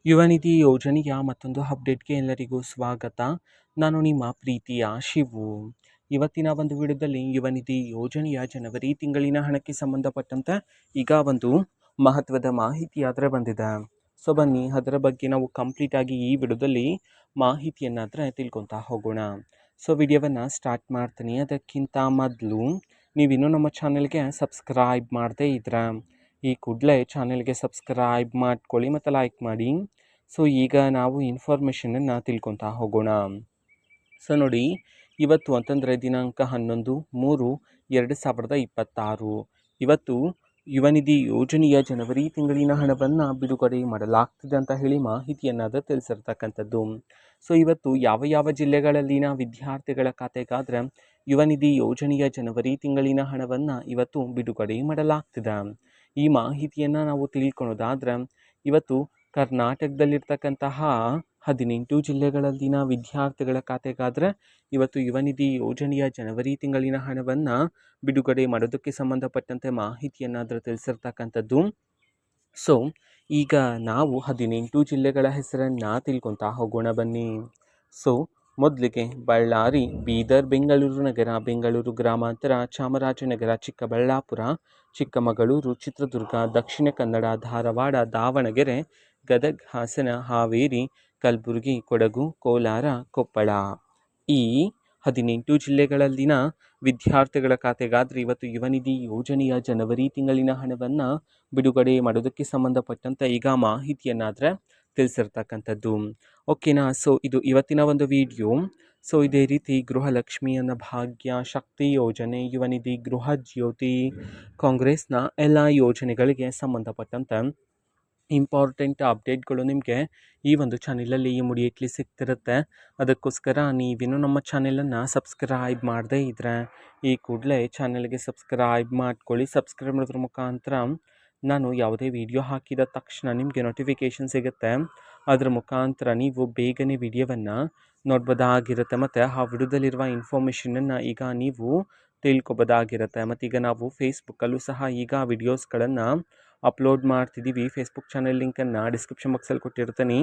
ಯುವ ನಿಧಿ ಯೋಜನೆಯ ಮತ್ತೊಂದು ಅಪ್ಡೇಟ್ಗೆ ಎಲ್ಲರಿಗೂ ಸ್ವಾಗತ. ನಾನು ನಿಮ್ಮ ಪ್ರೀತಿಯ ಶಿವು. ಇವತ್ತಿನ ಒಂದು ವಿಡಿಯೋದಲ್ಲಿ ಯುವ ನಿಧಿ ಯೋಜನೆಯ ಜನವರಿ ತಿಂಗಳಿನ ಹಣಕ್ಕೆ ಸಂಬಂಧಪಟ್ಟಂತೆ ಈಗ ಒಂದು ಮಹತ್ವದ ಮಾಹಿತಿ ಆದರೆ ಬಂದಿದೆ. ಸೊ ಬನ್ನಿ ಅದರ ಬಗ್ಗೆ ನಾವು ಕಂಪ್ಲೀಟ್ ಆಗಿ ಈ ವಿಡಿಯೋದಲ್ಲಿ ಮಾಹಿತಿಯನ್ನಾದರೆ ತಿಳ್ಕೊತಾ ಹೋಗೋಣ. ಸೊ ವಿಡಿಯೋವನ್ನು ಸ್ಟಾರ್ಟ್ ಮಾಡ್ತೀನಿ. ಅದಕ್ಕಿಂತ ಮೊದಲು ನೀವಿನ್ನೂ ನಮ್ಮ ಚಾನೆಲ್ಗೆ ಸಬ್ಸ್ಕ್ರೈಬ್ ಮಾಡದೇ ಇದ್ರೆ ಈ ಕೂಡಲೇ ಚಾನೆಲ್ಗೆ ಸಬ್ಸ್ಕ್ರೈಬ್ ಮಾಡ್ಕೊಳ್ಳಿ ಮತ್ತು ಲೈಕ್ ಮಾಡಿ. ಸೊ ಈಗ ನಾವು ಇನ್ಫಾರ್ಮೇಷನನ್ನು ತಿಳ್ಕೊತಾ ಹೋಗೋಣ. ಸೊ ನೋಡಿ, ಇವತ್ತು ಅಂತಂದರೆ ದಿನಾಂಕ 11/3/2026 ಇವತ್ತು ಯುವ ನಿಧಿ ಯೋಜನೆಯ ಜನವರಿ ತಿಂಗಳಿನ ಹಣವನ್ನು ಬಿಡುಗಡೆ ಮಾಡಲಾಗ್ತಿದೆ ಅಂತ ಹೇಳಿ ಮಾಹಿತಿಯನ್ನಾದರೂ ತಿಳಿಸಿರ್ತಕ್ಕಂಥದ್ದು. ಸೊ ಇವತ್ತು ಯಾವ ಯಾವ ಜಿಲ್ಲೆಗಳಲ್ಲಿನ ವಿದ್ಯಾರ್ಥಿಗಳ ಖಾತೆಗಾದರೆ ಯುವ ನಿಧಿ ಯೋಜನೆಯ ಜನವರಿ ತಿಂಗಳಿನ ಹಣವನ್ನು ಇವತ್ತು ಬಿಡುಗಡೆ ಮಾಡಲಾಗ್ತಿದೆ. ಈ ಮಾಹಿತಿಯನ್ನು ನಾವು ತಿಳ್ಕೊಳೋದಾದರೆ ಇವತ್ತು ಕರ್ನಾಟಕದಲ್ಲಿರ್ತಕ್ಕಂತಹ 18 ಜಿಲ್ಲೆಗಳಲ್ಲಿನ ವಿದ್ಯಾರ್ಥಿಗಳ ಖಾತೆಗಾದರೆ ಇವತ್ತು ಯುವ ನಿಧಿ ಯೋಜನೆಯ ಜನವರಿ ತಿಂಗಳಿನ ಹಣವನ್ನು ಬಿಡುಗಡೆ ಮಾಡೋದಕ್ಕೆ ಸಂಬಂಧಪಟ್ಟಂತೆ ಮಾಹಿತಿಯನ್ನಾದರೂ ತಿಳಿಸಿರ್ತಕ್ಕಂಥದ್ದು. ಸೊ ಈಗ ನಾವು 18 ಜಿಲ್ಲೆಗಳ ಹೆಸರನ್ನು ತಿಳ್ಕೊತಾ ಹೋಗೋಣ ಬನ್ನಿ. ಸೊ ಮೊದಲಿಗೆ ಬಳ್ಳಾರಿ, ಬೀದರ್, ಬೆಂಗಳೂರು ನಗರ, ಬೆಂಗಳೂರು ಗ್ರಾಮಾಂತರ, ಚಾಮರಾಜನಗರ, ಚಿಕ್ಕಬಳ್ಳಾಪುರ, ಚಿಕ್ಕಮಗಳೂರು, ಚಿತ್ರದುರ್ಗ, ದಕ್ಷಿಣ ಕನ್ನಡ, ಧಾರವಾಡ, ದಾವಣಗೆರೆ, ಗದಗ, ಹಾಸನ, ಹಾವೇರಿ, ಕಲಬುರಗಿ, ಕೊಡಗು, ಕೋಲಾರ, ಕೊಪ್ಪಳ. ಈ 18 ಜಿಲ್ಲೆಗಳಲ್ಲಿನ ವಿದ್ಯಾರ್ಥಿಗಳ ಖಾತೆಗಾದರೆ ಇವತ್ತು ಯುವ ನಿಧಿ ಯೋಜನೆಯ ಜನವರಿ ತಿಂಗಳಿನ ಹಣವನ್ನು ಬಿಡುಗಡೆ ಮಾಡೋದಕ್ಕೆ ಸಂಬಂಧಪಟ್ಟಂತೆ ಈಗ ಮಾಹಿತಿಯನ್ನಾದರೆ ತಿಳಿಸಿರ್ತಕ್ಕಂಥದ್ದು. ಓಕೆನಾ. ಸೊ ಇದು ಇವತ್ತಿನ ಒಂದು ವಿಡಿಯೋ. ಸೊ ಇದೇ ರೀತಿ ಗೃಹಲಕ್ಷ್ಮಿ ಅನ್ನಭಾಗ್ಯ, ಶಕ್ತಿ ಯೋಜನೆ, ಯುವ ನಿಧಿ, ಗೃಹ ಜ್ಯೋತಿ, ಕಾಂಗ್ರೆಸ್ನ ಎಲ್ಲ ಯೋಜನೆಗಳಿಗೆ ಸಂಬಂಧಪಟ್ಟಂತೆ ಇಂಪಾರ್ಟೆಂಟ್ ಅಪ್ಡೇಟ್ಗಳು ನಿಮಗೆ ಈ ಒಂದು ಚಾನೆಲಲ್ಲಿ ಇಮಿಡಿಯೇಟ್ಲಿ ಸಿಗ್ತಿರುತ್ತೆ. ಅದಕ್ಕೋಸ್ಕರ ನೀವಿನ್ನೂ ನಮ್ಮ ಚಾನೆಲನ್ನು ಸಬ್ಸ್ಕ್ರೈಬ್ ಮಾಡದೇ ಇದ್ದರೆ ಈ ಕೂಡಲೇ ಚಾನೆಲ್ಗೆ ಸಬ್ಸ್ಕ್ರೈಬ್ ಮಾಡ್ಕೊಳ್ಳಿ. ಸಬ್ಸ್ಕ್ರೈಬ್ ಮಾಡೋದ್ರ ಮುಖಾಂತರ ನಾನು ಯಾವುದೇ ವಿಡಿಯೋ ಹಾಕಿದ ತಕ್ಷಣ ನಿಮಗೆ ನೋಟಿಫಿಕೇಷನ್ ಸಿಗುತ್ತೆ. ಅದರ ಮುಖಾಂತರ ನೀವು ಬೇಗನೆ ವಿಡಿಯೋವನ್ನು ನೋಡ್ಬೋದಾಗಿರುತ್ತೆ ಮತ್ತು ಆ ವಿಡಿಯೋದಲ್ಲಿರುವ ಇನ್ಫಾರ್ಮೇಷನನ್ನು ಈಗ ನೀವು ತಿಳ್ಕೊಬೋದಾಗಿರುತ್ತೆ. ಮತ್ತು ಈಗ ನಾವು ಫೇಸ್ಬುಕ್ಕಲ್ಲೂ ಸಹ ಈಗ ವಿಡಿಯೋಸ್ಗಳನ್ನು ಅಪ್ಲೋಡ್ ಮಾಡ್ತಿದ್ದೀವಿ. ಫೇಸ್ಬುಕ್ ಚಾನೆಲ್ ಲಿಂಕನ್ನು ಡಿಸ್ಕ್ರಿಪ್ಷನ್ ಬಾಕ್ಸಲ್ಲಿ ಕೊಟ್ಟಿರ್ತೀನಿ,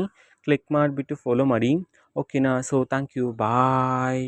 ಕ್ಲಿಕ್ ಮಾಡಿಬಿಟ್ಟು ಫಾಲೋ ಮಾಡಿ. ಓಕೆನಾ. So thank you, bye.